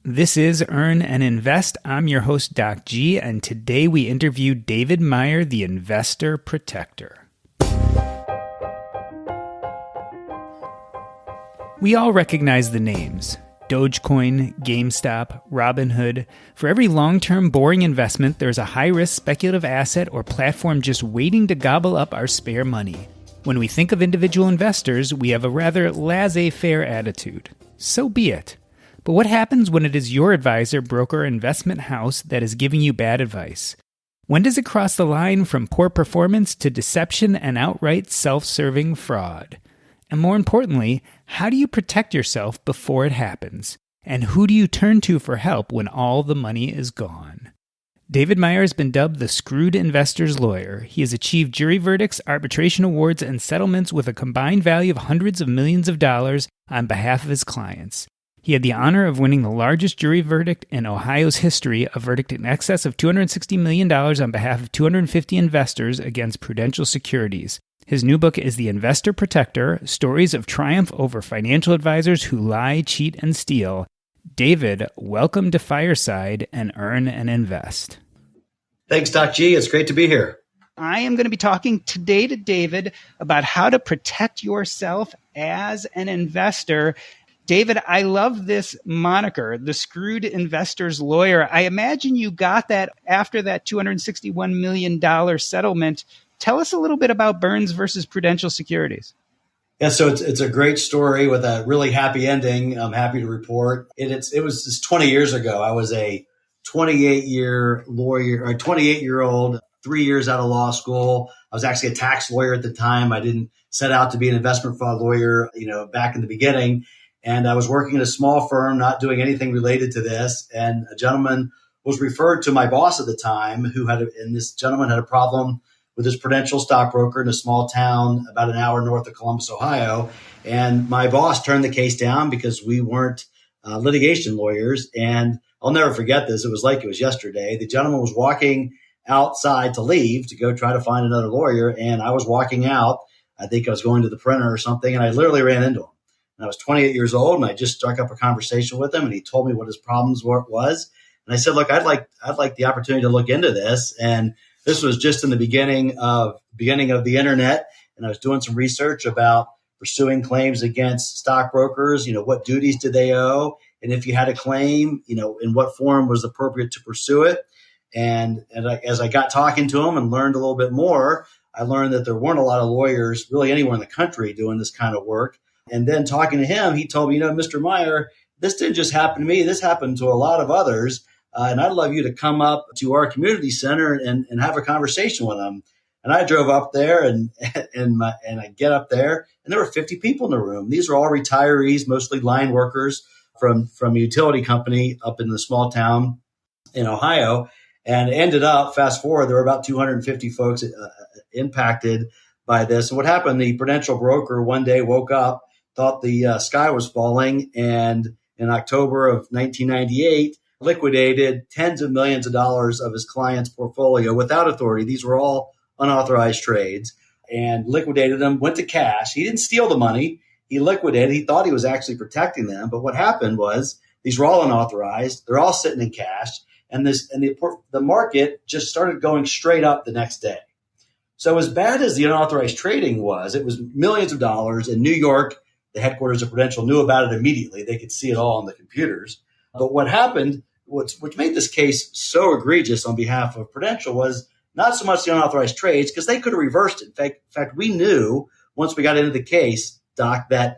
This is Earn and Invest. I'm your host, Doc G, and today we interview David Meyer, the Investor Protector. We all recognize the names: Dogecoin, Gamestop, Robinhood. For every long-term boring investment, there's a high-risk speculative asset or platform just waiting to gobble up our spare money. When we think of individual investors, we have a rather laissez faire attitude. So be it. But what happens when it is your advisor, broker, or investment house that is giving you bad advice? When does it cross the line from poor performance to deception and outright self-serving fraud? And more importantly, how do you protect yourself before it happens? And who do you turn to for help when all the money is gone? David Meyer has been dubbed the screwed investor's lawyer. He has achieved jury verdicts, arbitration awards, and settlements with a combined value of hundreds of millions of dollars on behalf of his clients. He had the honor of winning the largest jury verdict in Ohio's history, a verdict in excess of $260 million on behalf of 250 investors against Prudential Securities. His new book is The Investor Protector: Stories of Triumph Over Financial Advisors Who Lie, Cheat, and Steal. David, welcome to Fireside and Earn and Invest. Thanks, Doc G. It's great to be here. I am going to be talking today to David about how to protect yourself as an investor. David, I love this moniker, the screwed investor's lawyer. I imagine you got that after that $261 million settlement. Tell us a little bit about Burns versus Prudential Securities. Yeah, so it's a great story with a really happy ending. I'm happy to report. It was 20 years ago. I was a 28-year lawyer, or 28-year-old, 3 years out of law school. I was actually a tax lawyer at the time. I didn't set out to be an investment fraud lawyer, back in the beginning. And I was working at a small firm, not doing anything related to this. And a gentleman was referred to my boss at the time, and this gentleman had a problem with his Prudential stockbroker in a small town about an hour north of Columbus, Ohio. And my boss turned the case down because we weren't litigation lawyers. And I'll never forget this. It was like it was yesterday. The gentleman was walking outside to leave to go try to find another lawyer. And I was walking out. I think I was going to the printer or something. And I literally ran into him. I was 28 years old, and I just struck up a conversation with him, and he told me what his problems was. And I said, "Look, I'd like the opportunity to look into this." And this was just in the beginning of the internet, and I was doing some research about pursuing claims against stockbrokers. What duties did they owe, and if you had a claim, in what form was appropriate to pursue it. And as I got talking to him and learned a little bit more, I learned that there weren't a lot of lawyers really anywhere in the country doing this kind of work. And then talking to him, he told me, Mr. Meyer, this didn't just happen to me. This happened to a lot of others. And I'd love you to come up to our community center and have a conversation with them. And I drove up there and I get up there and there were 50 people in the room. These are all retirees, mostly line workers from a utility company up in the small town in Ohio. And it ended up, fast forward, there were about 250 folks impacted by this. And what happened, the Prudential broker one day woke up, thought the sky was falling, and in October of 1998, liquidated tens of millions of dollars of his client's portfolio without authority. These were all unauthorized trades, and liquidated them, went to cash. He didn't steal the money. He liquidated. He thought he was actually protecting them. But what happened was these were all unauthorized. They're all sitting in cash, and the market just started going straight up the next day. So as bad as the unauthorized trading was, it was millions of dollars. In New York, the headquarters of Prudential knew about it immediately. They could see it all on the computers. But what happened, which made this case so egregious on behalf of Prudential, was not so much the unauthorized trades, because they could have reversed it. In fact, we knew once we got into the case, Doc, that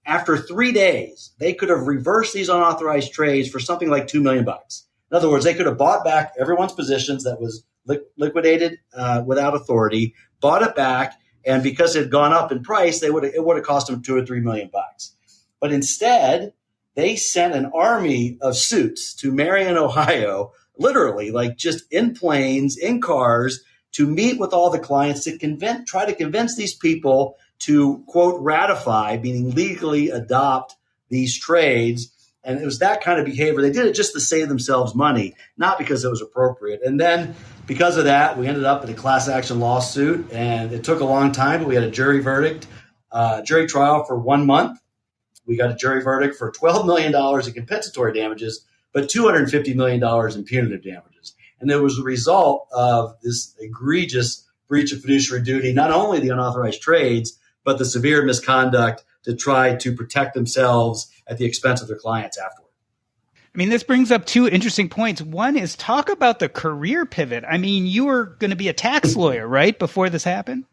after 3 days, they could have reversed these unauthorized trades for something like $2 million. In other words, they could have bought back everyone's positions that was liquidated without authority, bought it back, and because it had gone up in price, it would have cost them $2 or $3 million. But instead, they sent an army of suits to Marion, Ohio, literally, like just in planes, in cars, to meet with all the clients to try to convince these people to, quote, ratify, meaning legally adopt these trades. And it was that kind of behavior. They did it just to save themselves money, not because it was appropriate. And then because of that, we ended up in a class action lawsuit, and it took a long time, but we had a jury verdict, jury trial for 1 month. We got a jury verdict for $12 million in compensatory damages, but $250 million in punitive damages. And it was a result of this egregious breach of fiduciary duty, not only the unauthorized trades, but the severe misconduct to try to protect themselves at the expense of their clients afterward. I mean, this brings up two interesting points. One is talk about the career pivot. I mean, you were going to be a tax lawyer, right, before this happened?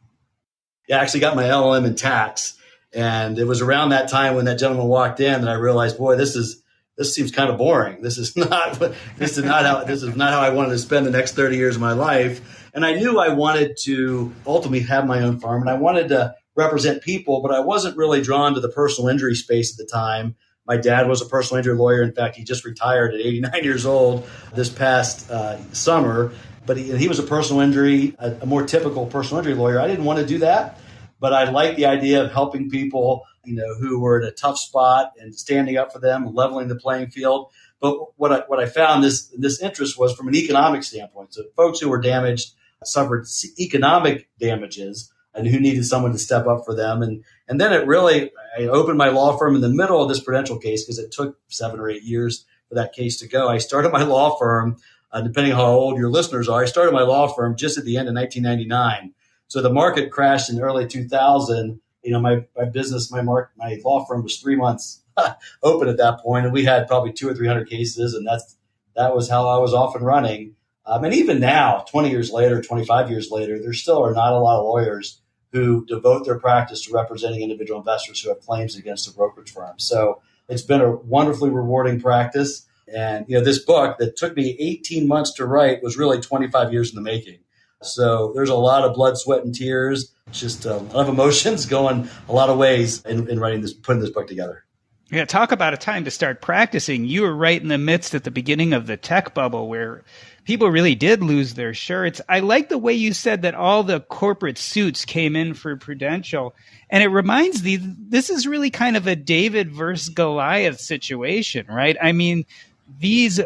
Yeah, I actually got my LLM in tax. And it was around that time when that gentleman walked in that I realized, boy, this seems kind of boring. This is not how I wanted to spend the next 30 years of my life. And I knew I wanted to ultimately have my own firm, and I wanted to represent people, but I wasn't really drawn to the personal injury space at the time. My dad was a personal injury lawyer. In fact, he just retired at 89 years old this past summer. But he was a personal injury, a more typical personal injury lawyer. I didn't want to do that, but I liked the idea of helping people, who were in a tough spot and standing up for them, leveling the playing field. But what I found this interest was from an economic standpoint. So folks who were damaged suffered economic damages and who needed someone to step up for them. And then I opened my law firm in the middle of this Prudential case because it took 7 or 8 years for that case to go. I started my law firm, depending on how old your listeners are, I started my law firm just at the end of 1999. So the market crashed in early 2000. My business, my law firm was 3 months open at that point, and we had probably 200 or 300 cases, and that was how I was off and running. And even now, 20 years later, 25 years later, there still are not a lot of lawyers who devote their practice to representing individual investors who have claims against a brokerage firm. So it's been a wonderfully rewarding practice. And this book that took me 18 months to write was really 25 years in the making. So there's a lot of blood, sweat, and tears, just a lot of emotions going a lot of ways in putting this book together. Yeah, talk about a time to start practicing. You were right in the midst at the beginning of the tech bubble where people really did lose their shirts. I like the way you said that all the corporate suits came in for Prudential. And it reminds me, this is really kind of a David versus Goliath situation, right? I mean, these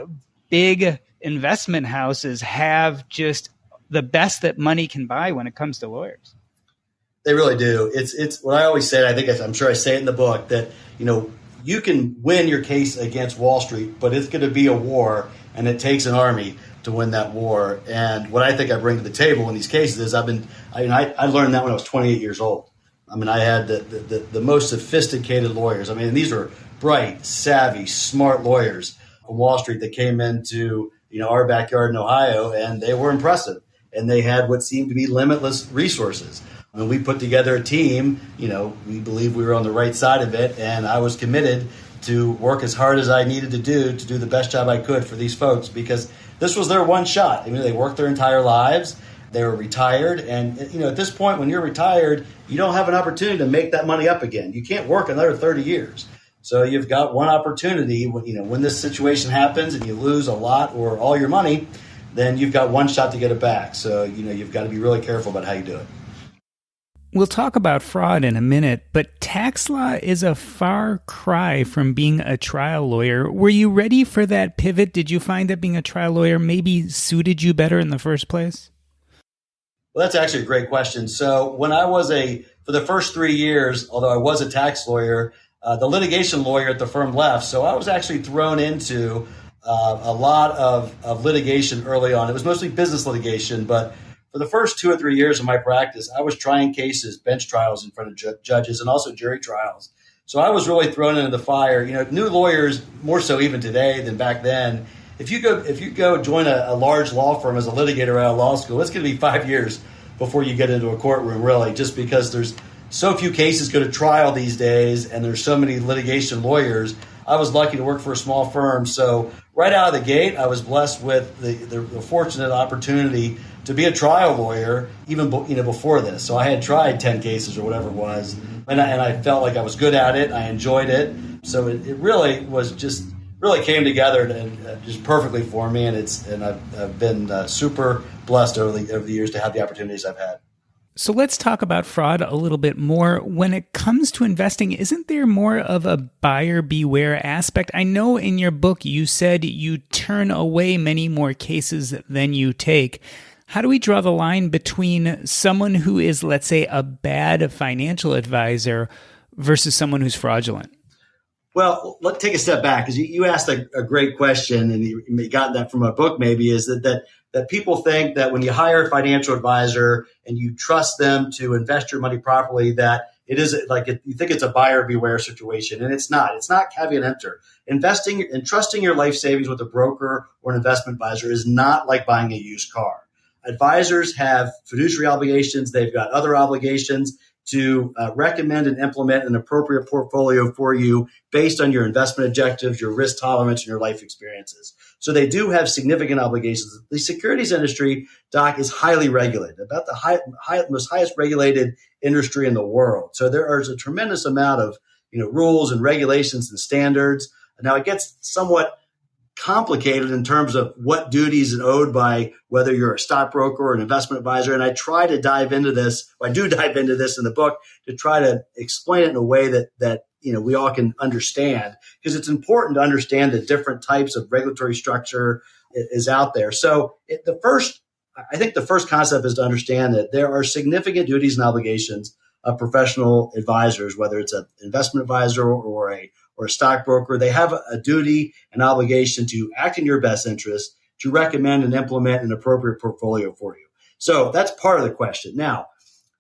big investment houses have just the best that money can buy when it comes to lawyers. They really do. It's what I always say. I'm sure I say it in the book that, you can win your case against Wall Street, but it's going to be a war, and it takes an army to win that war. And what I think I bring to the table in these cases is I learned that when I was 28 years old. I mean, I had the most sophisticated lawyers. I mean, these were bright, savvy, smart lawyers on Wall Street that came into our backyard in Ohio, and they were impressive. And they had what seemed to be limitless resources. I mean, we put together a team, we believe we were on the right side of it, and I was committed to work as hard as I needed to do the best job I could for these folks, because this was their one shot. I mean, they worked their entire lives. They were retired. And, at this point, when you're retired, you don't have an opportunity to make that money up again. You can't work another 30 years. So you've got one opportunity. When this situation happens and you lose a lot or all your money, then you've got one shot to get it back. So, you've got to be really careful about how you do it. We'll talk about fraud in a minute, but tax law is a far cry from being a trial lawyer. Were you ready for that pivot? Did you find that being a trial lawyer maybe suited you better in the first place? Well, that's actually a great question. So when I was for the first 3 years, although I was a tax lawyer, the litigation lawyer at the firm left. So I was actually thrown into a lot of litigation early on. It was mostly business litigation, but for the first 2 or 3 years of my practice, I was trying cases, bench trials in front of judges, and also jury trials. So I was really thrown into the fire. New lawyers, more so even today than back then, if you go join a large law firm as a litigator out of law school, it's going to be 5 years before you get into a courtroom, really, just because there's so few cases go to trial these days, and there's so many litigation lawyers. I was lucky to work for a small firm, so right out of the gate, I was blessed with the fortunate opportunity to be a trial lawyer even before this. So I had tried 10 cases or whatever it was, and I felt like I was good at it. I enjoyed it. So it really was really came together and just perfectly for me. And I've been super blessed over the years to have the opportunities I've had. So let's talk about fraud a little bit more. When it comes to investing, isn't there more of a buyer beware aspect? I know in your book you said you turn away many more cases than you take. How do we draw the line between someone who is, let's say, a bad financial advisor versus someone who's fraudulent? Well, let's take a step back because you asked a great question, and you got that from a book. Maybe is that people think that when you hire a financial advisor and you trust them to invest your money properly, that it is you think it's a buyer beware situation, and it's not. It's not caveat emptor. Investing and trusting your life savings with a broker or an investment advisor is not like buying a used car. Advisors have fiduciary obligations. They've got other obligations to recommend and implement an appropriate portfolio for you based on your investment objectives, your risk tolerance, and your life experiences. So they do have significant obligations. The securities industry, Doc, is highly regulated, about the highest regulated industry in the world. So there is a tremendous amount of rules and regulations and standards. Now it gets somewhat complicated in terms of what duties are owed by whether you're a stockbroker or an investment advisor. And I try to dive into this. I do dive into this in the book to try to explain it in a way that we all can understand, because it's important to understand the different types of regulatory structure is out there. So I think the first concept is to understand that there are significant duties and obligations of professional advisors, whether it's an investment advisor or a stockbroker. They have a duty and obligation to act in your best interest, to recommend and implement an appropriate portfolio for you. So that's part of the question. Now,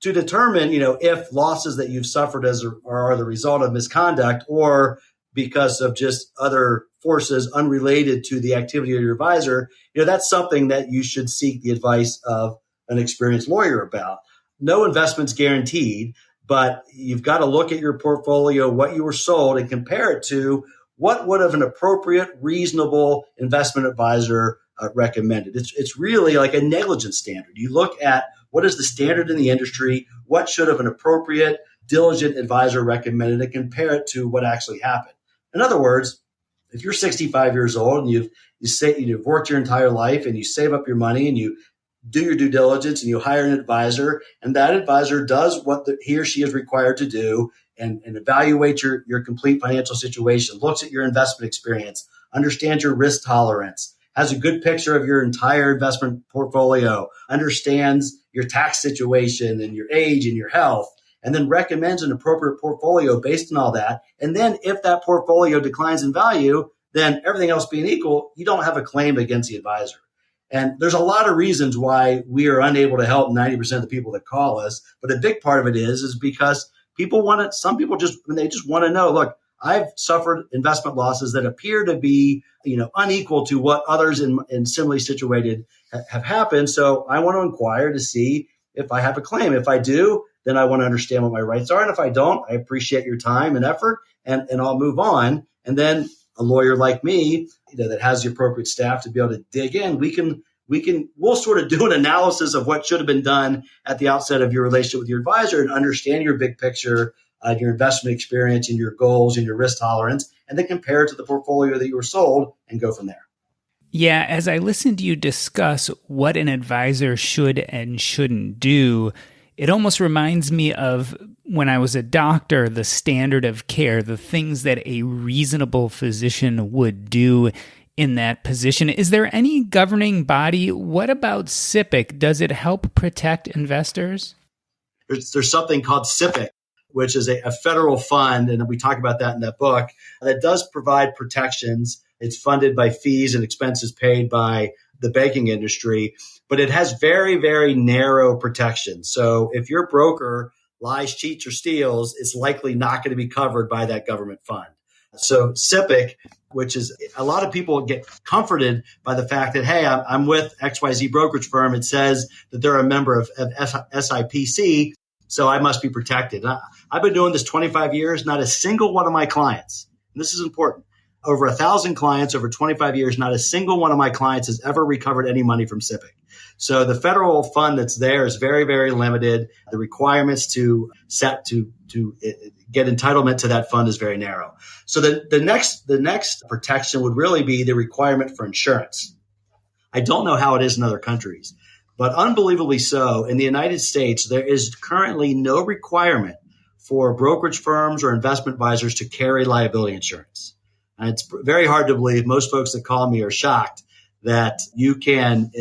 to determine, if losses that you've suffered are the result of misconduct or because of just other forces unrelated to the activity of your advisor, that's something that you should seek the advice of an experienced lawyer about. No investment's guaranteed, but you've got to look at your portfolio, what you were sold, and compare it to what would have an appropriate, reasonable investment advisor recommended. It's really like a negligence standard. You look at what is the standard in the industry, what should have an appropriate, diligent advisor recommended, and compare it to what actually happened. In other words, if you're 65 years old and you've worked your entire life and you save up your money and you do your due diligence and you hire an advisor, and that advisor does what he or she is required to do and evaluate your complete financial situation, looks at your investment experience, understands your risk tolerance, has a good picture of your entire investment portfolio, understands your tax situation and your age and your health, and then recommends an appropriate portfolio based on all that. And then if that portfolio declines in value, then everything else being equal, you don't have a claim against the advisor. And there's a lot of reasons why we are unable to help 90% of the people that call us. But a big part of it is because some people just want to know, look, I've suffered investment losses that appear to be, unequal to what others in similarly situated have happened. So I want to inquire to see if I have a claim. If I do, then I want to understand what my rights are. And if I don't, I appreciate your time and effort and I'll move on. And then a lawyer like me, that has the appropriate staff to be able to dig in, we'll sort of do an analysis of what should have been done at the outset of your relationship with your advisor and understand your big picture, your investment experience and your goals and your risk tolerance, and then compare it to the portfolio that you were sold and go from there. Yeah, as I listened to you discuss what an advisor should and shouldn't do, it almost reminds me of when I was a doctor, the standard of care, the things that a reasonable physician would do in that position. Is there any governing body? What about SIPC? Does it help protect investors? There's something called SIPC, which is a federal fund, and we talk about that in that book, that does provide protections. It's funded by fees and expenses paid by the banking industry, but it has very, very narrow protections. So if your broker lies, cheats, or steals, it's likely not going to be covered by that government fund. So SIPC, which is a lot of people get comforted by the fact that, hey, I'm with XYZ brokerage firm. It says that they're a member of SIPC, so I must be protected. I've been doing this 25 years. Not a single one of my clients, and this is important, over 1,000 clients over 25 years, not a single one of my clients has ever recovered any money from SIPC. So the federal fund that's there is very, very limited. The requirements to get entitlement to that fund is very narrow. So the next protection would really be the requirement for insurance. I don't know how it is in other countries, but unbelievably so, in the United States, there is currently no requirement for brokerage firms or investment advisors to carry liability insurance. And it's very hard to believe. Most folks that call me are shocked that you can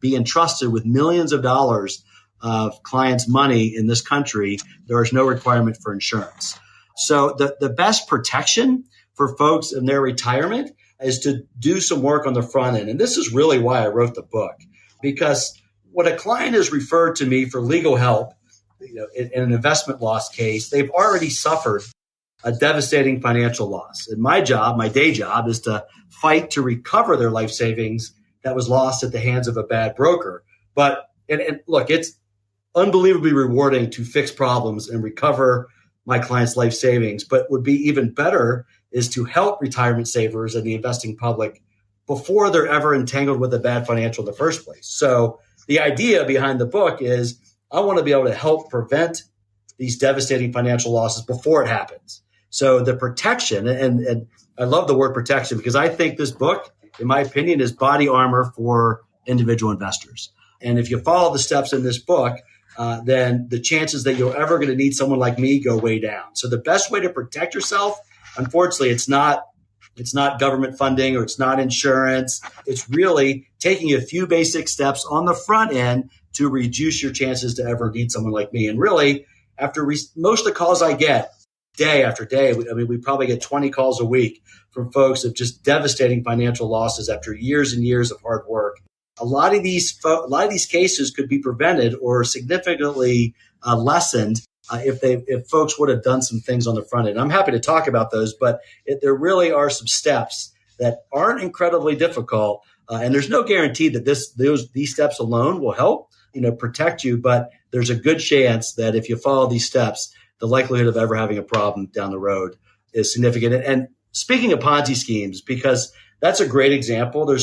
be entrusted with millions of dollars of clients' money in this country. There is no requirement for insurance. So the best protection for folks in their retirement is to do some work on the front end. And this is really why I wrote the book, because when a client is referred to me for legal help, in an investment loss case, they've already suffered a devastating financial loss. And my job, my day job, is to fight to recover their life savings that was lost at the hands of a bad broker. But and look, it's unbelievably rewarding to fix problems and recover my clients' life savings. But would be even better is to help retirement savers and the investing public before they're ever entangled with a bad financial in the first place. So the idea behind the book is I want to be able to help prevent these devastating financial losses before it happens. So the protection, and I love the word protection because I think this book, in my opinion, is body armor for individual investors. And if you follow the steps in this book, then the chances that you're ever going to need someone like me go way down. So the best way to protect yourself, unfortunately, it's not government funding or it's not insurance. It's really taking a few basic steps on the front end to reduce your chances to ever need someone like me. And really, after most of the calls I get day after day, we probably get 20 calls a week from folks of just devastating financial losses after years and years of hard work. A lot of these cases could be prevented or significantly lessened if folks would have done some things on the front end. I'm happy to talk about those, but there really are some steps that aren't incredibly difficult, and there's no guarantee that these steps alone will help protect you. But there's a good chance that if you follow these steps, the likelihood of ever having a problem down the road is significant. And speaking of Ponzi schemes, because that's a great example.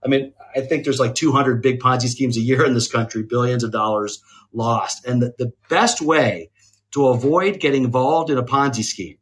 I think there's like 200 big Ponzi schemes a year in this country, billions of dollars lost. And the best way to avoid getting involved in a Ponzi scheme,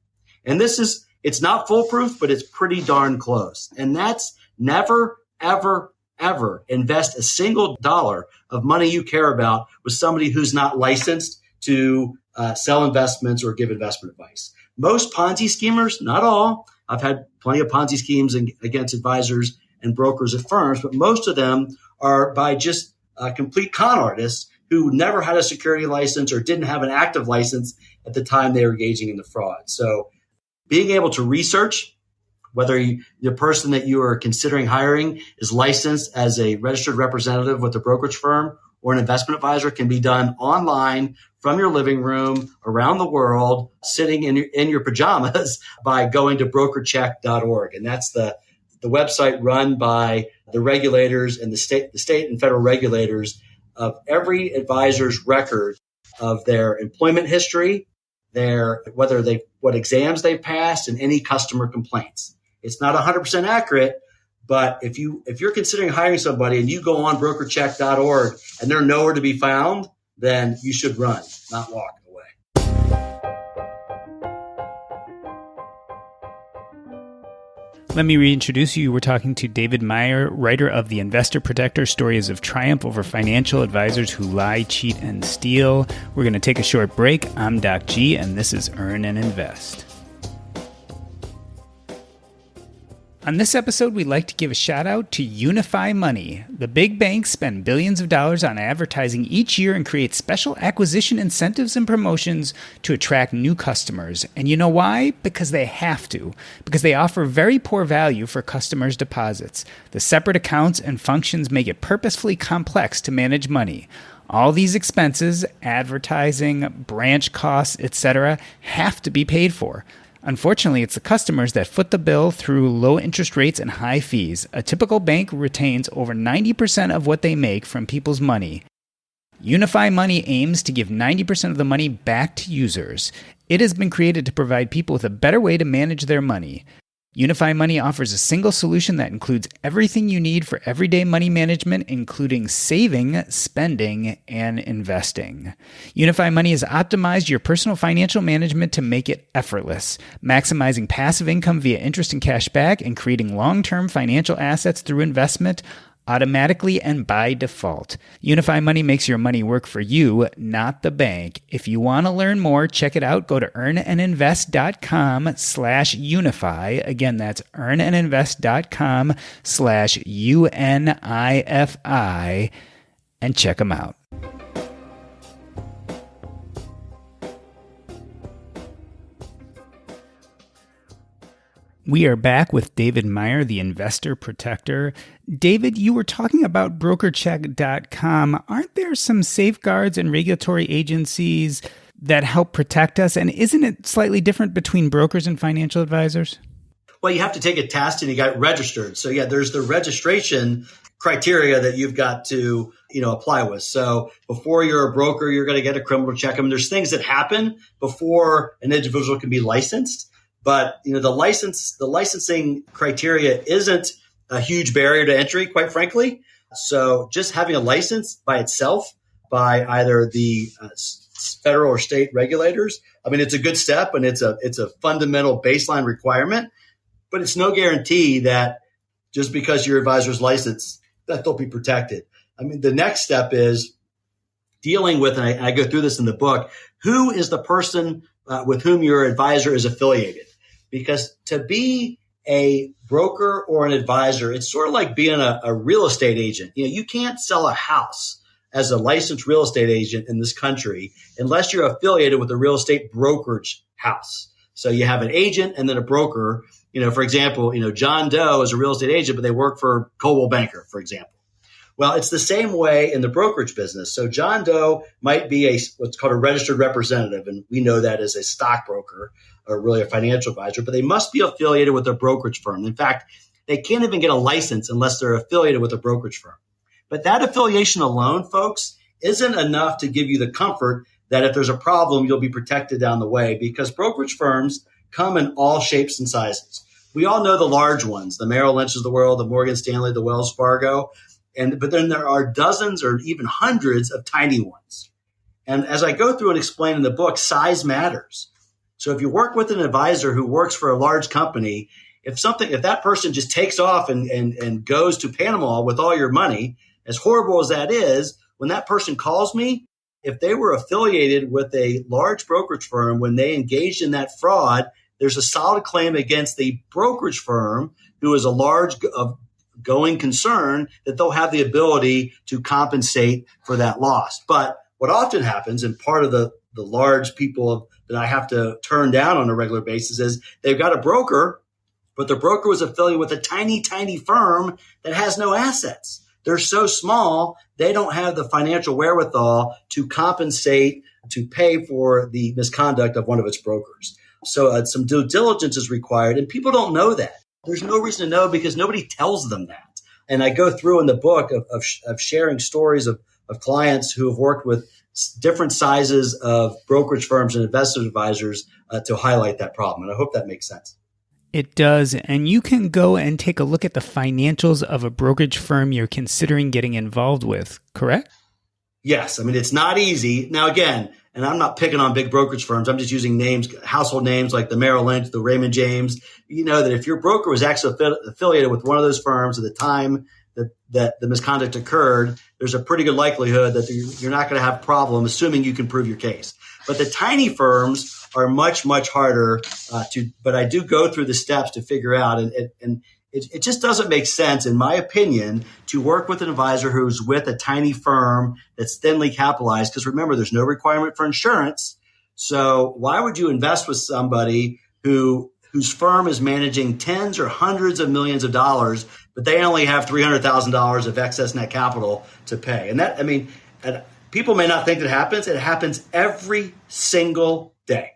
and it's not foolproof, but it's pretty darn close. And that's never, ever, ever invest a single dollar of money you care about with somebody who's not licensed to sell investments or give investment advice. Most Ponzi schemers, not all, I've had plenty of Ponzi schemes against advisors and brokers at firms, but most of them are by just complete con artists who never had a security license or didn't have an active license at the time they were engaging in the fraud. So being able to research whether the person that you are considering hiring is licensed as a registered representative with a brokerage firm or an investment advisor can be done online from your living room around the world, sitting in your pajamas by going to brokercheck.org. And that's the website run by the regulators and the state and federal regulators of every advisor's record of their employment history, what exams they've passed, and any customer complaints. It's not 100% accurate, but if you're considering hiring somebody and you go on brokercheck.org and they're nowhere to be found, then you should run, not walk away. Let me reintroduce you. We're talking to David Meyer, writer of The Investor Protector, Stories of Triumph Over Financial Advisors Who Lie, Cheat, and Steal. We're going to take a short break. I'm Doc G, and this is Earn and Invest. On this episode, we'd like to give a shout out to Unify Money. The big banks spend billions of dollars on advertising each year and create special acquisition incentives and promotions to attract new customers. And you know why? Because they have to. Because they offer very poor value for customers' deposits. The separate accounts and functions make it purposefully complex to manage money. All these expenses, advertising, branch costs, etc., have to be paid for. Unfortunately, it's the customers that foot the bill through low interest rates and high fees. A typical bank retains over 90% of what they make from people's money. Unify Money aims to give 90% of the money back to users. It has been created to provide people with a better way to manage their money. Unify Money offers a single solution that includes everything you need for everyday money management, including saving, spending, and investing. Unify Money has optimized your personal financial management to make it effortless, maximizing passive income via interest and cash back and creating long-term financial assets through investment automatically and by default. Unify Money makes your money work for you, not the bank. If you want to learn more, check it out. Go to earnandinvest.com/unify. Again, that's earnandinvest.com/UNIFI and check them out. We are back with David Meyer, the investor protector. David, you were talking about brokercheck.com. Aren't there some safeguards and regulatory agencies that help protect us? And isn't it slightly different between brokers and financial advisors? Well, you have to take a test and you got registered. So yeah, there's the registration criteria that you've got to, apply with. So before you're a broker, you're going to get a criminal check. I mean, there's things that happen before an individual can be licensed. But, the licensing criteria isn't a huge barrier to entry, quite frankly. So just having a license by itself by either the federal or state regulators, I mean, it's a good step and it's a fundamental baseline requirement, but it's no guarantee that just because your advisor's licensed, that they'll be protected. I mean, the next step is dealing with, and I go through this in the book, who is the person with whom your advisor is affiliated? Because to be a broker or an advisor, it's sort of like being a real estate agent. You can't sell a house as a licensed real estate agent in this country unless you're affiliated with a real estate brokerage house. So you have an agent and then a broker. For example, John Doe is a real estate agent, but they work for Coldwell Banker, for example. Well, it's the same way in the brokerage business. So John Doe might be what's called a registered representative, and we know that as a stockbroker or really a financial advisor, but they must be affiliated with a brokerage firm. In fact, they can't even get a license unless they're affiliated with a brokerage firm. But that affiliation alone, folks, isn't enough to give you the comfort that if there's a problem, you'll be protected down the way, because brokerage firms come in all shapes and sizes. We all know the large ones, the Merrill Lynch's of the world, the Morgan Stanley, the Wells Fargo. But then there are dozens or even hundreds of tiny ones. And as I go through and explain in the book, size matters. So if you work with an advisor who works for a large company, if that person just takes off and goes to Panama with all your money, as horrible as that is, when that person calls me, if they were affiliated with a large brokerage firm, when they engaged in that fraud, there's a solid claim against the brokerage firm, who is a large going concern, that they'll have the ability to compensate for that loss. But what often happens, and part of the large people that I have to turn down on a regular basis, is they've got a broker, but the broker was affiliated with a tiny, tiny firm that has no assets. They're so small, they don't have the financial wherewithal to compensate, to pay for the misconduct of one of its brokers. So some due diligence is required, and people don't know that. There's no reason to know because nobody tells them that. And I go through in the book of sharing stories of clients who have worked with different sizes of brokerage firms and investment advisors to highlight that problem. And I hope that makes sense. It does. And you can go and take a look at the financials of a brokerage firm you're considering getting involved with, correct? Yes. I mean, it's not easy. Now, again, and I'm not picking on big brokerage firms. I'm just using names, household names like the Merrill Lynch, the Raymond James. You know that if your broker was actually affiliated with one of those firms at the time that the misconduct occurred, there's a pretty good likelihood that you're not going to have a problem, assuming you can prove your case. But the tiny firms are much, much harder but I do go through the steps to figure out. And it just doesn't make sense, in my opinion, to work with an advisor who's with a tiny firm that's thinly capitalized. Because remember, there's no requirement for insurance. So why would you invest with somebody whose firm is managing tens or hundreds of millions of dollars, but they only have $300,000 of excess net capital to pay? And that, I mean, people may not think that happens. It happens every single day.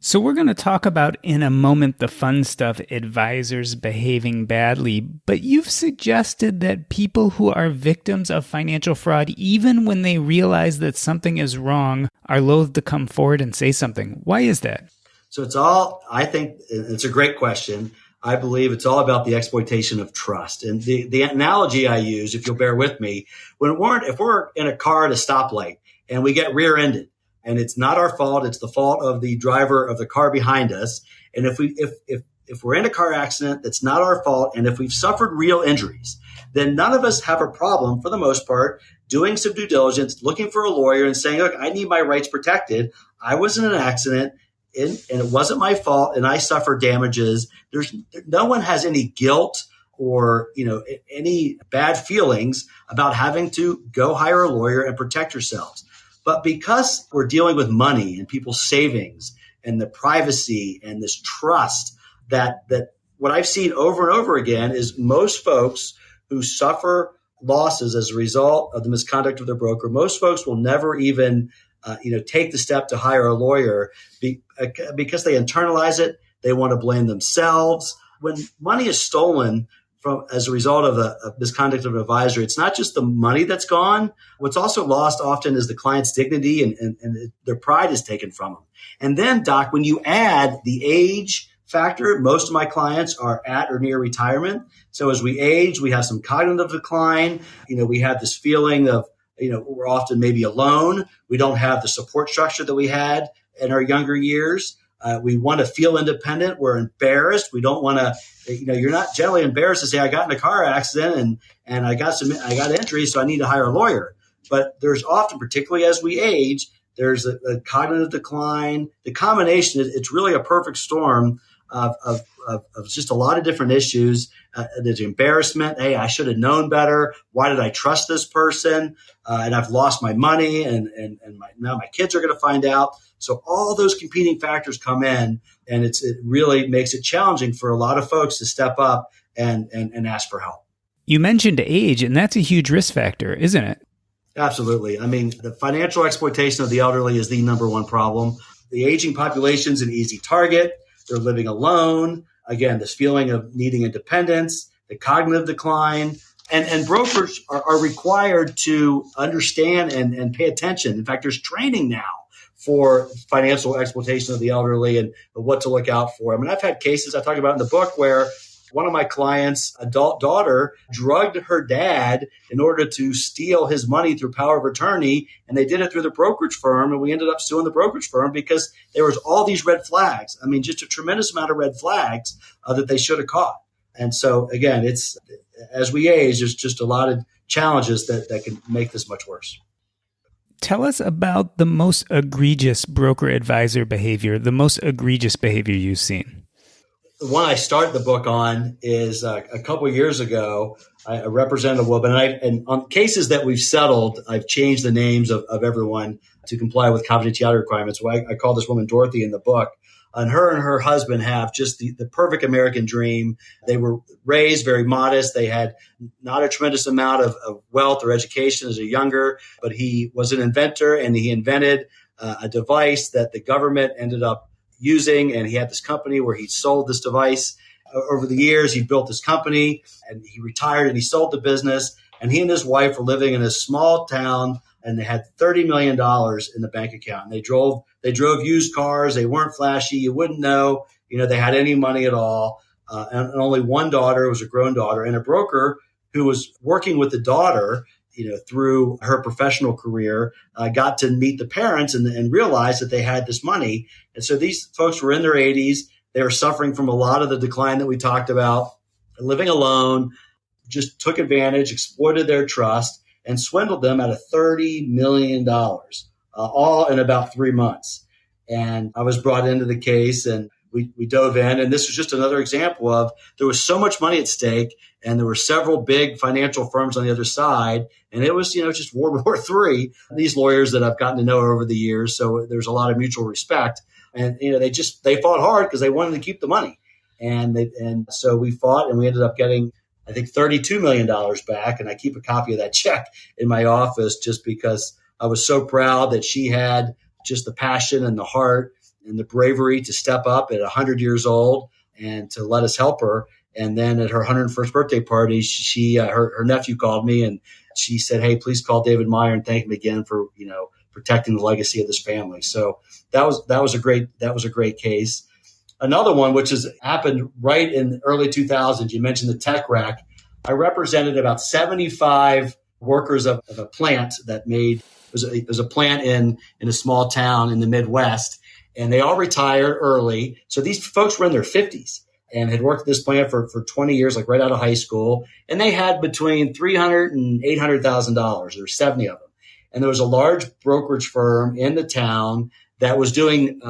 So we're going to talk about in a moment the fun stuff, advisors behaving badly, but you've suggested that people who are victims of financial fraud, even when they realize that something is wrong, are loath to come forward and say something. Why is that? So I think it's a great question. I believe it's all about the exploitation of trust. And the analogy I use, if you'll bear with me, if we're in a car at a stoplight and we get rear-ended, and it's not our fault, it's the fault of the driver of the car behind us. And if we're in a car accident that's not our fault, and if we've suffered real injuries, then none of us have a problem, for the most part, doing some due diligence, looking for a lawyer and saying, look, I need my rights protected. I was in an accident and it wasn't my fault and I suffered damages. No one has any guilt or, any bad feelings about having to go hire a lawyer and protect yourselves. But because we're dealing with money and people's savings and the privacy and this trust that what I've seen over and over again is most folks who suffer losses as a result of the misconduct of their broker, most folks will never even take the step to hire a lawyer because they internalize it. They want to blame themselves. When money is stolen as a result of a misconduct of an advisor, it's not just the money that's gone. What's also lost often is the client's dignity and their pride is taken from them. And then, Doc, when you add the age factor, most of my clients are at or near retirement. So as we age, we have some cognitive decline. We have this feeling of, we're often maybe alone. We don't have the support structure that we had in our younger years. We want to feel independent. We're embarrassed. We don't want to, you're not generally embarrassed to say, I got in a car accident and I got injuries, so I need to hire a lawyer. But there's often, particularly as we age, there's a cognitive decline. The combination, it's really a perfect storm of just a lot of different issues. There's embarrassment. Hey, I should have known better. Why did I trust this person? And I've lost my money and now my kids are going to find out. So all those competing factors come in, and it really makes it challenging for a lot of folks to step up and ask for help. You mentioned age, and that's a huge risk factor, isn't it? Absolutely. I mean, the financial exploitation of the elderly is the number one problem. The aging population is an easy target. They're living alone. Again, this feeling of needing independence, the cognitive decline, and brokers are required to understand and pay attention. In fact, there's training now for financial exploitation of the elderly and what to look out for. I mean, I've had cases I talk about in the book where one of my clients' adult daughter drugged her dad in order to steal his money through power of attorney. And they did it through the brokerage firm. And we ended up suing the brokerage firm because there was all these red flags. I mean, just a tremendous amount of red flags that they should have caught. And so, again, it's as we age, there's just a lot of challenges that can make this much worse. Tell us about the most egregious broker advisor behavior, the most egregious behavior you've seen. The one I start the book on is a couple of years ago, I represented a woman, and on cases that we've settled, I've changed the names of everyone to comply with confidentiality requirements. Well, I call this woman Dorothy in the book. And her husband have just the perfect American dream. They were raised very modest. They had not a tremendous amount of wealth or education as a younger, but he was an inventor, and he invented a device that the government ended up using. And he had this company where he sold this device. Over the years, he built this company, and he retired and he sold the business. And he and his wife were living in a small town, and they had $30 million in the bank account. And they drove used cars. They weren't flashy. You wouldn't know, they had any money at all. And only one daughter, was a grown daughter, and a broker who was working with the daughter, through her professional career, got to meet the parents and realized that they had this money. And so these folks were in their 80s. They were suffering from a lot of the decline that we talked about, living alone, just took advantage, exploited their trust, and swindled them out of $30 million, all in about 3 months. And I was brought into the case, and we dove in. And this was just another example of there was so much money at stake, and there were several big financial firms on the other side. And it was, just World War III, these lawyers that I've gotten to know over the years. So there's a lot of mutual respect. And, they fought hard because they wanted to keep the money. And so we fought, and we ended up getting, I think, $32 million back. And I keep a copy of that check in my office just because I was so proud that she had just the passion and the heart and the bravery to step up at 100 years old and to let us help her. And then at her 101st birthday party, her nephew called me, and she said, "Hey, please call David Meyer and thank him again for, protecting the legacy of this family." So that was a great case. Another one, which has happened right in the early 2000s, you mentioned the tech wreck. I represented about 75 workers of a plant that it was a plant in a small town in the Midwest, and they all retired early. So these folks were in their 50s and had worked at this plant for 20 years, like right out of high school. And they had between $300,000 and $800,000. There were 70 of them. And there was a large brokerage firm in the town that was doing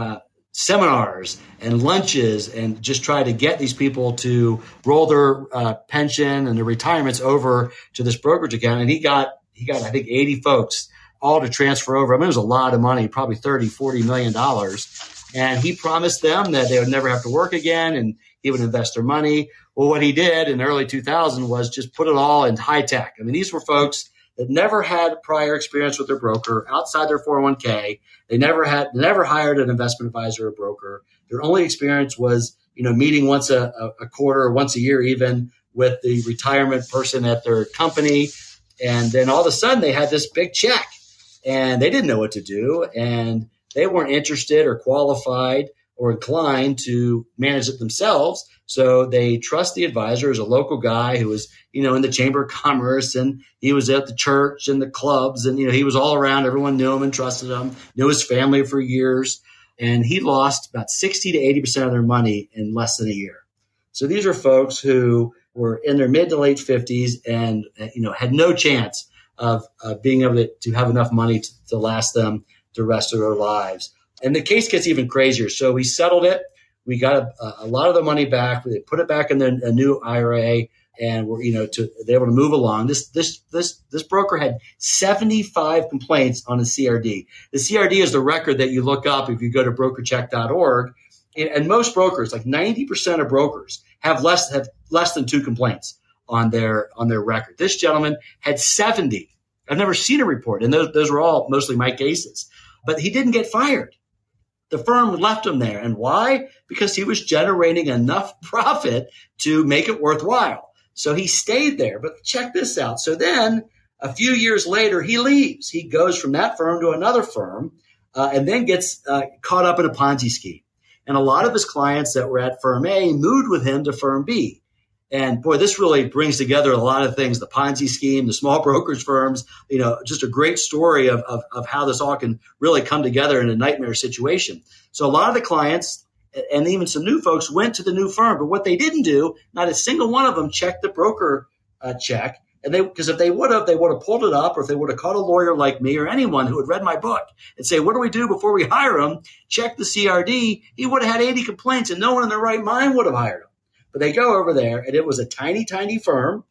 seminars and lunches and just try to get these people to roll their pension and their retirements over to this brokerage account. And he got, I think, 80 folks all to transfer over. I mean, it was a lot of money, probably $30, $40 million. And he promised them that they would never have to work again. And He would invest their money. Well, what he did in the early 2000s was just put it all in high tech. I mean, these were folks that never had prior experience with their broker outside their 401k. They never hired an investment advisor or broker. Their only experience was, meeting once a quarter or once a year even with the retirement person at their company. And then all of a sudden they had this big check and they didn't know what to do. And they weren't interested or qualified or inclined to manage it themselves. So they trust the advisor as a local guy who was, in the Chamber of Commerce, and he was at the church and the clubs, and, he was all around. Everyone knew him and trusted him, knew his family for years. And he lost about 60 to 80% of their money in less than a year. So these are folks who were in their mid to late 50s and, had no chance of being able to have enough money to last them the rest of their lives. And the case gets even crazier. So we settled it. We got a lot of the money back. They put it back in a new IRA, and we're they're able to move along. This broker had 75 complaints on the CRD. The CRD is the record that you look up if you go to brokercheck.org. And most brokers, like 90% of brokers, have less than 2 complaints on their record. This gentleman had 70. I've never seen a report, and those were all mostly my cases. But he didn't get fired. The firm left him there. And why? Because he was generating enough profit to make it worthwhile. So he stayed there. But check this out. So then a few years later, he leaves. He goes from that firm to another firm and then gets caught up in a Ponzi scheme. And a lot of his clients that were at firm A moved with him to firm B. And boy, this really brings together a lot of things, the Ponzi scheme, the small brokerage firms, just a great story of how this all can really come together in a nightmare situation. So a lot of the clients and even some new folks went to the new firm. But what they didn't do, not a single one of them checked the broker check. And because if they would have pulled it up, or if they would have called a lawyer like me or anyone who had read my book and say, what do we do before we hire him? Check the CRD. He would have had 80 complaints and no one in their right mind would have hired him. But they go over there, and it was a tiny, tiny firm.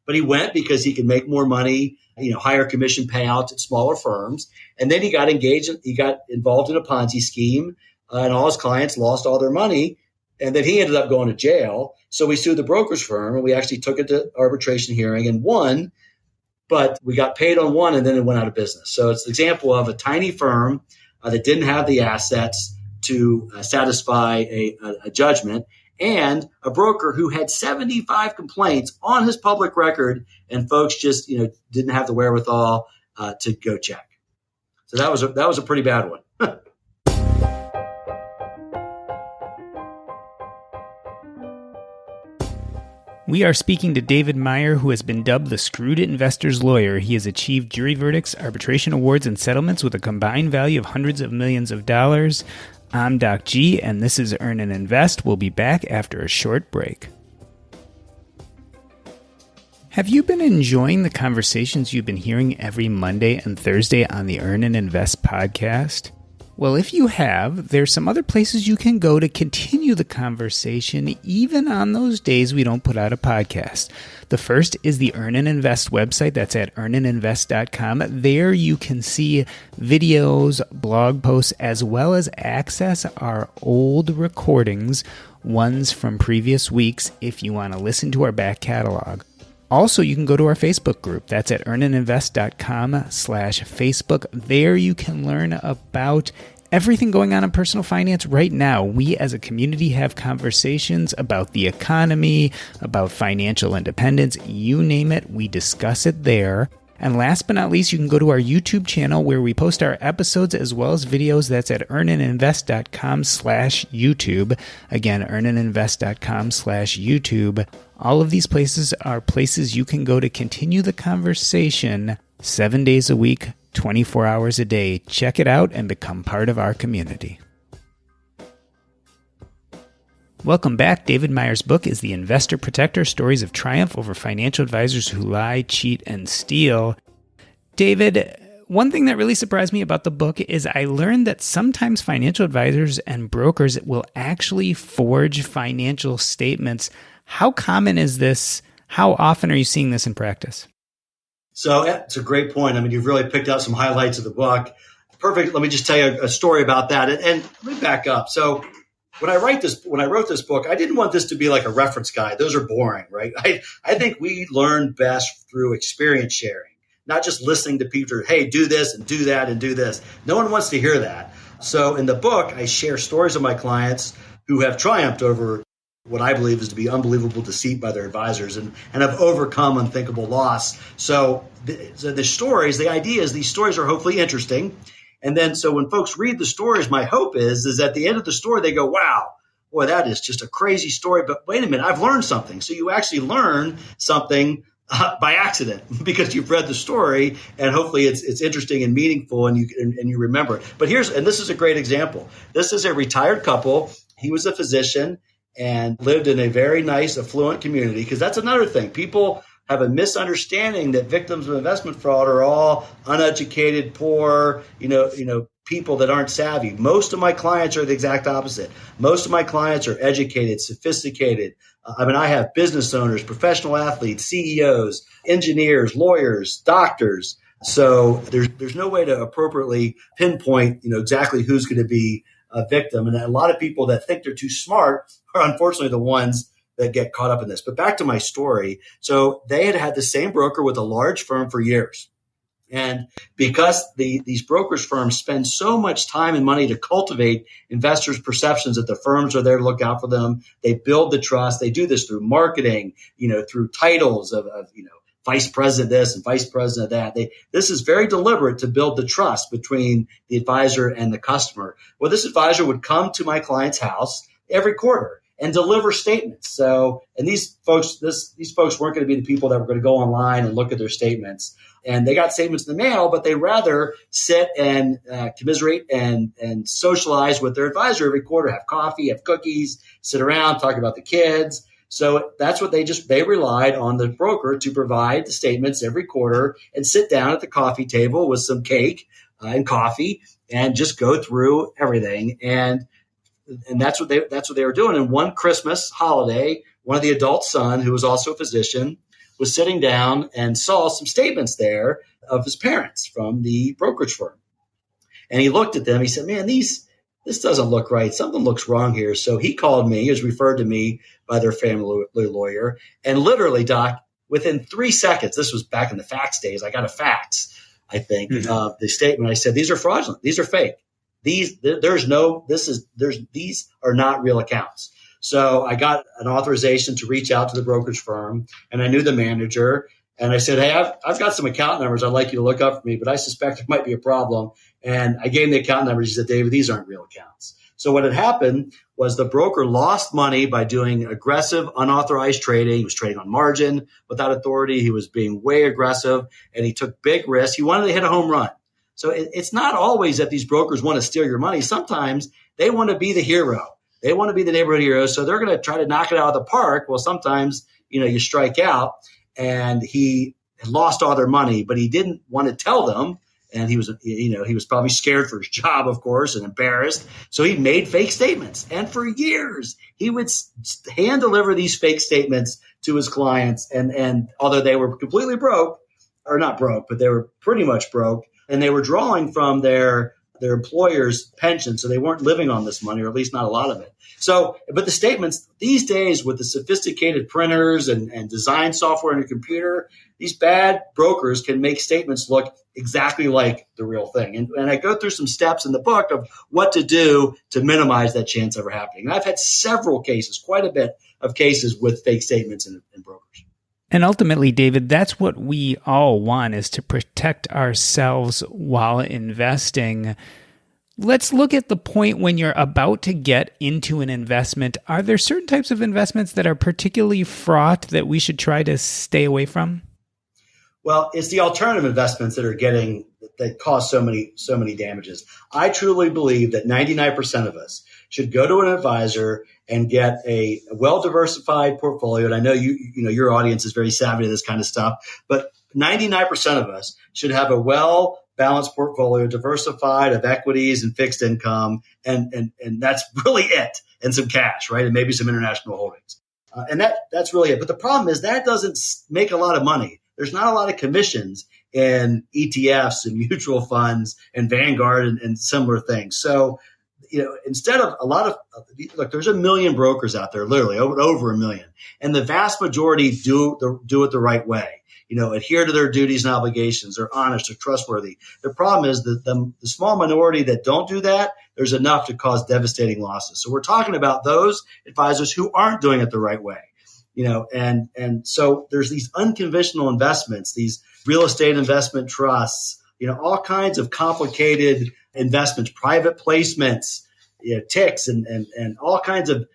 But he went because he could make more money, higher commission payouts at smaller firms. And then he got engaged. He got involved in a Ponzi scheme, and all his clients lost all their money. And then he ended up going to jail. So we sued the brokerage firm, and we actually took it to arbitration hearing and won. But we got paid on one, and then it went out of business. So it's an example of a tiny firm that didn't have the assets to satisfy a judgment, and a broker who had 75 complaints on his public record, and folks just didn't have the wherewithal to go check. So that was a pretty bad one. We are speaking to David Meyer, who has been dubbed the Screwed Investor's Lawyer. He has achieved jury verdicts, arbitration awards, and settlements with a combined value of hundreds of millions of dollars. I'm Doc G, and this is Earn and Invest. We'll be back after a short break. Have you been enjoying the conversations you've been hearing every Monday and Thursday on the Earn and Invest podcast? Well, if you have, there's some other places you can go to continue the conversation, even on those days we don't put out a podcast. The first is the Earn and Invest website. That's at earnandinvest.com. There you can see videos, blog posts, as well as access our old recordings, ones from previous weeks, if you want to listen to our back catalog. Also, you can go to our Facebook group. That's at earnandinvest.com/Facebook. There you can learn about everything going on in personal finance right now. We as a community have conversations about the economy, about financial independence, you name it, we discuss it there. And last but not least, you can go to our YouTube channel where we post our episodes as well as videos. That's at earnandinvest.com/YouTube. Again, earnandinvest.com/YouTube. All of these places are places you can go to continue the conversation 7 days a week, 24 hours a day. Check it out and become part of our community. Welcome back. David Meyer's book is The Investor Protector, Stories of Triumph Over Financial Advisors Who Lie, Cheat, and Steal. David, one thing that really surprised me about the book is I learned that sometimes financial advisors and brokers will actually forge financial statements. How common is this? How often are you seeing this in practice? So it's a great point. I mean, you've really picked out some highlights of the book. Perfect. Let me just tell you a story about that. And let me back up. So when I wrote this book, I didn't want this to be like a reference guide. Those are boring, right? I think we learn best through experience sharing, not just listening to people, hey, do this and do that and do this. No one wants to hear that. So in the book, I share stories of my clients who have triumphed over what I believe is to be unbelievable deceit by their advisors and have overcome unthinkable loss. So the stories, the idea is these stories are hopefully interesting. And then so when folks read the stories, my hope is at the end of the story, they go, wow, boy, that is just a crazy story. But wait a minute, I've learned something. So you actually learn something by accident because you've read the story, and hopefully it's interesting and meaningful, and you remember it. But this is a great example. This is a retired couple. He was a physician and lived in a very nice, affluent community, because that's another thing. People have a misunderstanding that victims of investment fraud are all uneducated, poor, people that aren't savvy. Most of my clients are the exact opposite. Most of my clients are educated, sophisticated. I have business owners, professional athletes, CEOs, engineers, lawyers, doctors. So there's no way to appropriately pinpoint, exactly who's going to be a victim. And a lot of people that think they're too smart are unfortunately the ones that get caught up in this. But back to my story. So they had the same broker with a large firm for years. And because these brokerage firms spend so much time and money to cultivate investors' perceptions that the firms are there to look out for them, they build the trust. They do this through marketing, through titles of vice president this and vice president that. This is very deliberate to build the trust between the advisor and the customer. Well, this advisor would come to my client's house every quarter and deliver statements. So, and these folks weren't going to be the people that were going to go online and look at their statements. And they got statements in the mail, but they rather sit and commiserate and socialize with their advisor every quarter, have coffee, have cookies, sit around, talk about the kids. So that's what they relied on the broker to provide the statements every quarter and sit down at the coffee table with some cake and coffee and just go through everything. And that's what they were doing. And one Christmas holiday, one of the adult son, who was also a physician, was sitting down and saw some statements there of his parents from the brokerage firm. And he looked at them. He said, man, this doesn't look right. Something looks wrong here. So he called me. He was referred to me by their family lawyer. And literally, Doc, within 3 seconds, this was back in the fax days. I got a fax, I think, of the statement. I said, these are fraudulent. These are fake. These are not real accounts. So I got an authorization to reach out to the brokerage firm, and I knew the manager. And I said, hey, I've got some account numbers I'd like you to look up for me, but I suspect there might be a problem. And I gave him the account numbers. He said, David, these aren't real accounts. So what had happened was the broker lost money by doing aggressive, unauthorized trading. He was trading on margin without authority. He was being way aggressive, and he took big risks. He wanted to hit a home run. So it's not always that these brokers want to steal your money. Sometimes they want to be the hero. They want to be the neighborhood hero. So they're going to try to knock it out of the park. Well, sometimes, you strike out, and he had lost all their money, but he didn't want to tell them. And he was probably scared for his job, of course, and embarrassed. So he made fake statements. And for years, he would hand deliver these fake statements to his clients. And although they were completely broke, or not broke, but they were pretty much broke, and they were drawing from their employer's pension. So they weren't living on this money, or at least not a lot of it. So, but the statements these days with the sophisticated printers and design software in a computer, these bad brokers can make statements look exactly like the real thing. And I go through some steps in the book of what to do to minimize that chance ever happening. And I've had several cases, quite a bit of cases with fake statements in brokers. And ultimately, David, that's what we all want, is to protect ourselves while investing. Let's look at the point when you're about to get into an investment. Are there certain types of investments that are particularly fraught that we should try to stay away from? Well, it's the alternative investments that cause so many damages. I truly believe that 99% of us should go to an advisor and get a well-diversified portfolio. And I know your audience is very savvy to this kind of stuff, but 99% of us should have a well-balanced portfolio, diversified of equities and fixed income. And that's really it. And some cash, right? And maybe some international holdings. And that's really it. But the problem is that doesn't make a lot of money. There's not a lot of commissions in ETFs and mutual funds and Vanguard and similar things. So instead of look, there's a million brokers out there, literally over a million. And the vast majority do it the right way. Adhere to their duties and obligations. They're honest, they're trustworthy. The problem is that the small minority that don't do that, there's enough to cause devastating losses. So we're talking about those advisors who aren't doing it the right way. And so there's these unconventional investments, these real estate investment trusts, all kinds of complicated investments, private placements, ticks, and all kinds of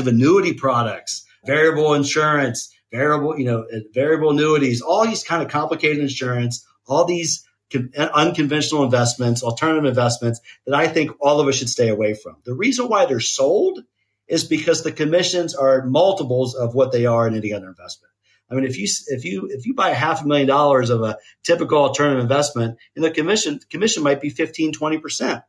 annuity products, variable insurance, variable annuities, all these kind of complicated insurance, all these unconventional investments, alternative investments that I think all of us should stay away from. The reason why they're sold is because the commissions are multiples of what they are in any other investment. I mean, if you buy $500,000 of a typical alternative investment, and the commission might be 15-20%.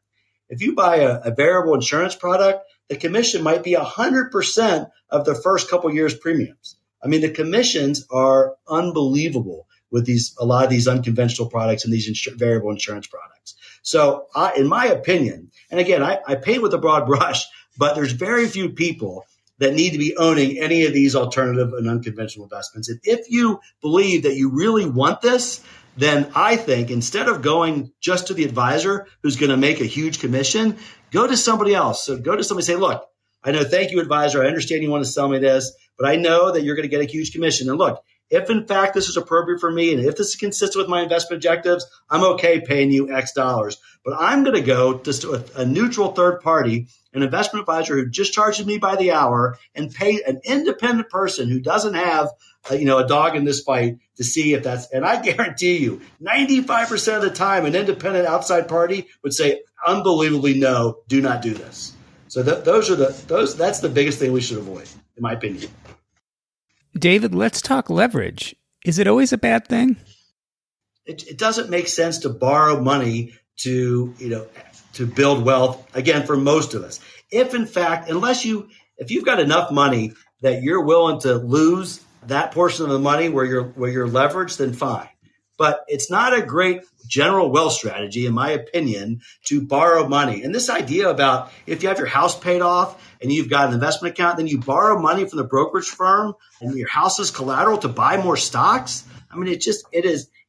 If you buy a variable insurance product, the commission might be 100% of the first couple years' premiums. I mean, the commissions are unbelievable with a lot of these unconventional products and these variable insurance products. So in my opinion, and again, I paint with a broad brush, but there's very few people that need to be owning any of these alternative and unconventional investments. And if you believe that you really want this, then I think instead of going just to the advisor who's going to make a huge commission, go to somebody else. So go to somebody and say, look, I know, thank you, advisor. I understand you want to sell me this, but I know that you're going to get a huge commission. And look, if in fact this is appropriate for me, and if this is consistent with my investment objectives, I'm okay paying you X dollars. But I'm going to go to a neutral third party, an investment advisor who just charges me by the hour, and pay an independent person who doesn't have a dog in this fight to see if that's. And I guarantee you, 95% of the time, an independent outside party would say, unbelievably no, do not do this. So that's the biggest thing we should avoid, in my opinion. David, let's talk leverage. Is it always a bad thing? It doesn't make sense to borrow money to build wealth, again, for most of us. If in fact, if you've got enough money that you're willing to lose that portion of the money where you're leveraged, then fine. But it's not a great general wealth strategy, in my opinion, to borrow money. And this idea about if you have your house paid off and you've got an investment account, then you borrow money from the brokerage firm and your house is collateral to buy more stocks. I mean, it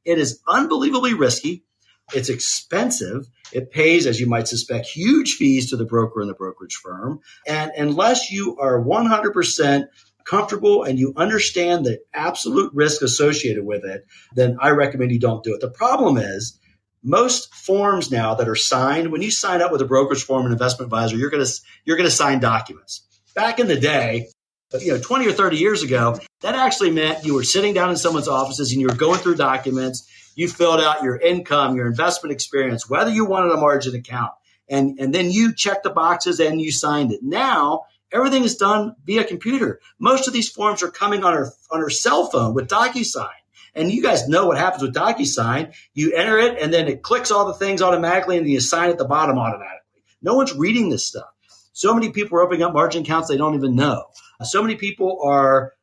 is unbelievably risky. It's expensive. It pays, as you might suspect, huge fees to the broker and the brokerage firm. And unless you are 100% comfortable and you understand the absolute risk associated with it, then I recommend you don't do it. The problem is most forms now that are signed, when you sign up with a brokerage firm and investment advisor, you're going to sign documents. Back in the day, 20 or 30 years ago, that actually meant you were sitting down in someone's offices and you were going through documents. You filled out your income, your investment experience, whether you wanted a margin account, and then you checked the boxes and you signed it. Now, everything is done via computer. Most of these forms are coming on our cell phone with DocuSign. And you guys know what happens with DocuSign. You enter it, and then it clicks all the things automatically, and then you sign at the bottom automatically. No one's reading this stuff. So many people are opening up margin accounts they don't even know. So many people are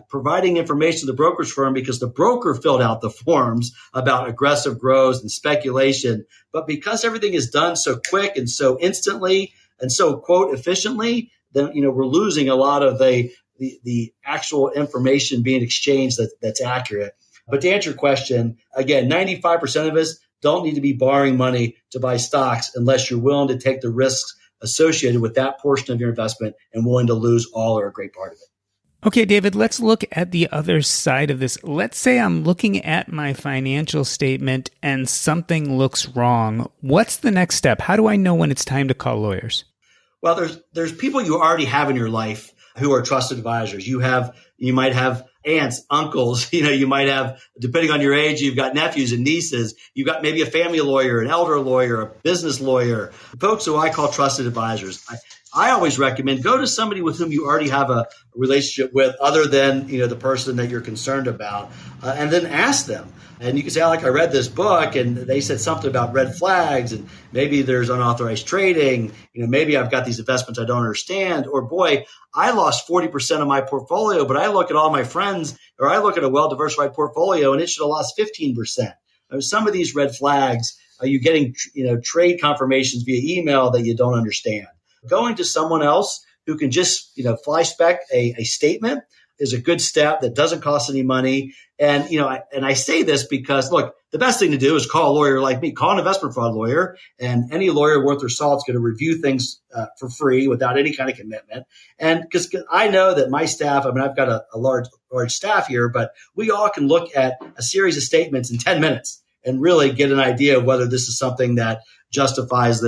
providing information to the brokerage firm because the broker filled out the forms about aggressive growth and speculation. But because everything is done so quick and so instantly and so, quote, efficiently, then we're losing a lot of the actual information being exchanged that's accurate. But to answer your question, again, 95% of us don't need to be borrowing money to buy stocks unless you're willing to take the risks associated with that portion of your investment and willing to lose all or a great part of it. Okay, David, let's look at the other side of this. Let's say I'm looking at my financial statement and something looks wrong. What's the next step? How do I know when it's time to call lawyers? Well, there's people you already have in your life who are trusted advisors. You might have aunts, uncles, you might have, depending on your age, you've got nephews and nieces. You've got maybe a family lawyer, an elder lawyer, a business lawyer, folks who I call trusted advisors. I always recommend go to somebody with whom you already have a relationship with other than, the person that you're concerned about, and then ask them. And you can say, I read this book and they said something about red flags and maybe there's unauthorized trading. Maybe I've got these investments I don't understand. Or boy, I lost 40% of my portfolio, but I look at all my friends or I look at a well-diversified portfolio and it should have lost 15%. Some of these red flags Are you getting, trade confirmations via email that you don't understand? Going to someone else who can just, fly spec a statement is a good step that doesn't cost any money. And, I say this because, look, the best thing to do is call a lawyer like me, call an investment fraud lawyer, and any lawyer worth their salt is going to review things for free without any kind of commitment. And because I know that my staff, I've got a large staff here, but we all can look at a series of statements in 10 minutes and really get an idea of whether this is something that justifies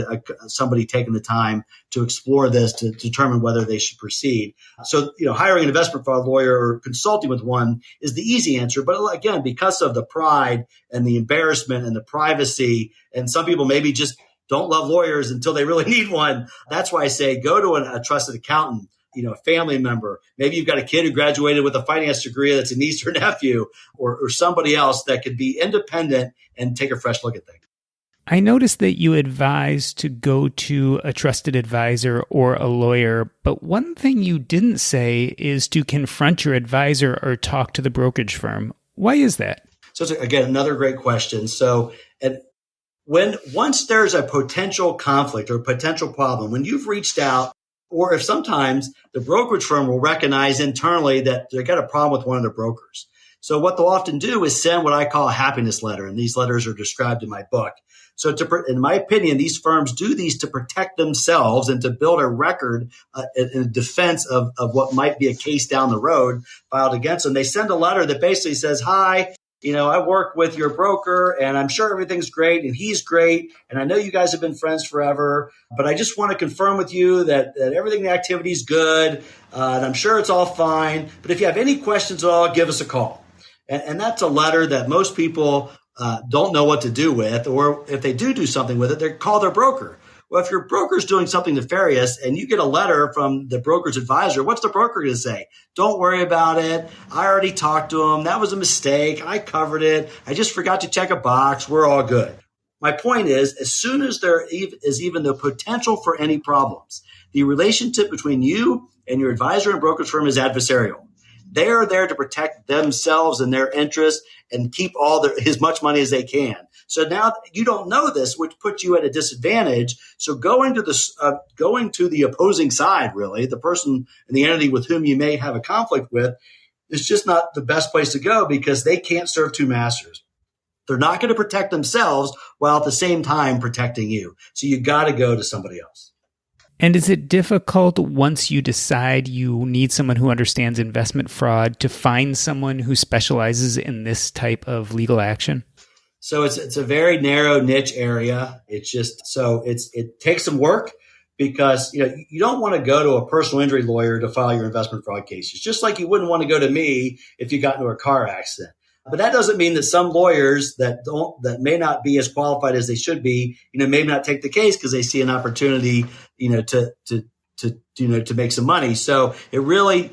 somebody taking the time to explore this to determine whether they should proceed. So, hiring an investment fraud lawyer or consulting with one is the easy answer. But again, because of the pride and the embarrassment and the privacy, and some people maybe just don't love lawyers until they really need one. That's why I say go to a trusted accountant, a family member. Maybe you've got a kid who graduated with a finance degree that's a niece or nephew, or somebody else that could be independent and take a fresh look at things. I noticed that you advise to go to a trusted advisor or a lawyer, but one thing you didn't say is to confront your advisor or talk to the brokerage firm. Why is that? So it's, again, another great question. So once there's a potential conflict or potential problem, when you've reached out, or if sometimes the brokerage firm will recognize internally that they got a problem with one of their brokers. So what they'll often do is send what I call a happiness letter, and these letters are described in my book. So in my opinion, these firms do these to protect themselves and to build a record in defense of what might be a case down the road filed against them. They send a letter that basically says, hi, I work with your broker and I'm sure everything's great and he's great. And I know you guys have been friends forever, but I just want to confirm with you that everything, the activity is good. And I'm sure it's all fine. But if you have any questions at all, give us a call. And that's a letter that most people don't know what to do with, or if they do something with it, they call their broker. Well, if your broker's doing something nefarious and you get a letter from the broker's advisor, what's the broker going to say? Don't worry about it. I already talked to him. That was a mistake. I covered it. I just forgot to check a box. We're all good. My point is, as soon as there is even the potential for any problems, the relationship between you and your advisor and brokerage firm is adversarial. They are there to protect themselves and their interests and keep as much money as they can. So now you don't know this, which puts you at a disadvantage. So going to the opposing side, really, the person and the entity with whom you may have a conflict with, is just not the best place to go because they can't serve two masters. They're not going to protect themselves while at the same time protecting you. So you got to go to somebody else. And is it difficult once you decide you need someone who understands investment fraud to find someone who specializes in this type of legal action? So it's a very narrow niche area. It's just it takes some work because you don't want to go to a personal injury lawyer to file your investment fraud cases, just like you wouldn't want to go to me if you got into a car accident. But that doesn't mean that some lawyers that may not be as qualified as they should be, may not take the case because they see an opportunity, to make some money. So it really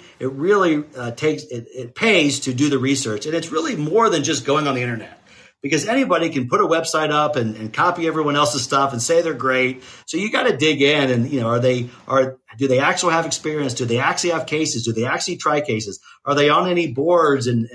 pays to do the research, and it's really more than just going on the internet. Because anybody can put a website up and copy everyone else's stuff and say they're great. So you got to dig in and, do they actually have experience? Do they actually have cases? Do they actually try cases? Are they on any boards? And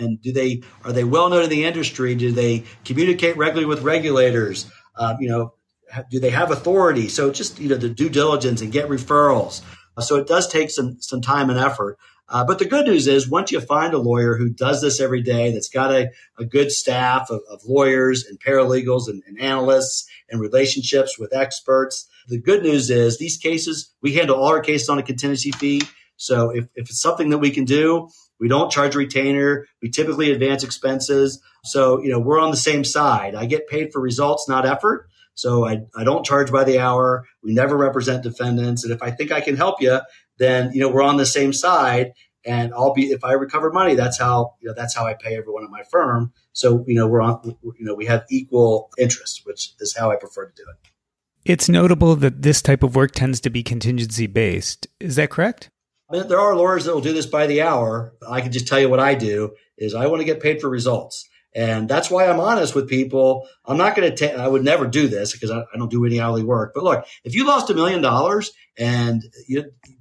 are they well known in the industry? Do they communicate regularly with regulators? Do they have authority? So just, the due diligence and get referrals. So it does take some time and effort. But the good news is once you find a lawyer who does this every day, that's got a good staff of lawyers and paralegals and analysts and relationships with experts, the good news is these cases, we handle all our cases on a contingency fee. So if it's something that we can do, we don't charge a retainer. We typically advance expenses. So, we're on the same side. I get paid for results, not effort. So I don't charge by the hour. We never represent defendants. And if I think I can help you, then, we're on the same side, and if I recover money, that's how I pay everyone at my firm. So, we have equal interests, which is how I prefer to do it. It's notable that this type of work tends to be contingency based. Is that correct? There are lawyers that will do this by the hour. I can just tell you what I do is I want to get paid for results. And that's why I'm honest with people. I'm not going to I would never do this because I don't do any hourly work. But look, if you lost $1 million and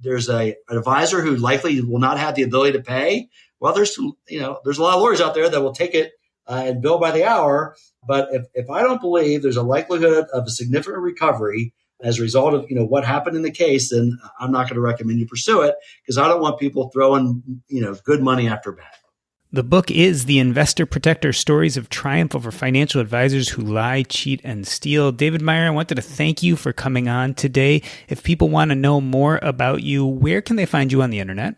there's an advisor who likely will not have the ability to pay, well, there's a lot of lawyers out there that will take it and bill by the hour. But if I don't believe there's a likelihood of a significant recovery as a result of what happened in the case, then I'm not going to recommend you pursue it, because I don't want people throwing good money after bad. The book is The Investor Protector: Stories of Triumph Over Financial Advisors Who Lie, Cheat, and Steal. David Meyer, I wanted to thank you for coming on today. If people want to know more about you, where can they find you on the internet?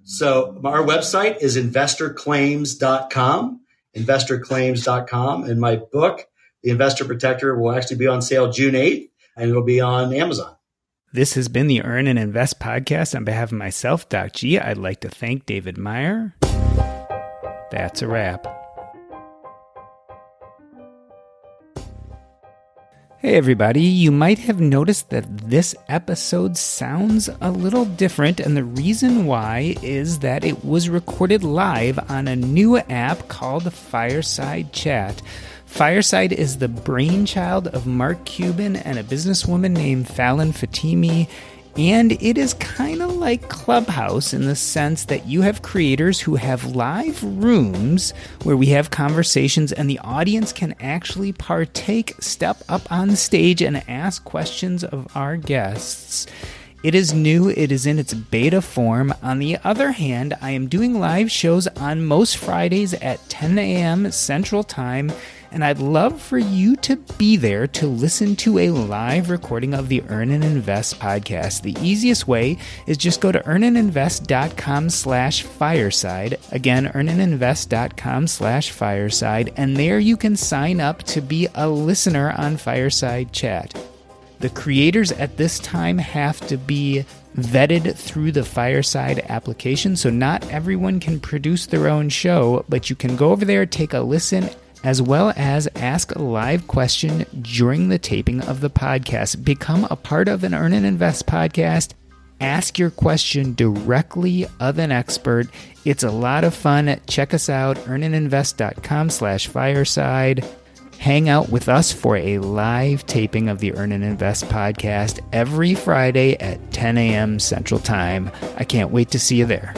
So our website is investorclaims.com, investorclaims.com. And my book, The Investor Protector, will actually be on sale June 8th, and it'll be on Amazon. This has been the Earn and Invest podcast. On behalf of myself, Doc G, I'd like to thank David Meyer. That's a wrap. Hey everybody, you might have noticed that this episode sounds a little different, and the reason why is that it was recorded live on a new app called Fireside Chat. Fireside is the brainchild of Mark Cuban and a businesswoman named Fallon Fatimi, and it is kind of like Clubhouse in the sense that you have creators who have live rooms where we have conversations and the audience can actually partake, step up on stage and ask questions of our guests. It is new. It is in its beta form. On the other hand, I am doing live shows on most Fridays at 10 a.m. Central Time, and I'd love for you to be there to listen to a live recording of the Earn and Invest podcast. The easiest way is just go to earnandinvest.com/fireside. Again, earnandinvest.com/fireside, and there you can sign up to be a listener on Fireside Chat. The creators at this time have to be vetted through the Fireside application, so not everyone can produce their own show, but you can go over there, take a listen, as well as ask a live question during the taping of the podcast. Become a part of an Earn and Invest podcast. Ask your question directly of an expert. It's a lot of fun. Check us out, earnandinvest.com/fireside. Hang out with us for a live taping of the Earn and Invest podcast every Friday at 10 a.m. Central Time. I can't wait to see you there.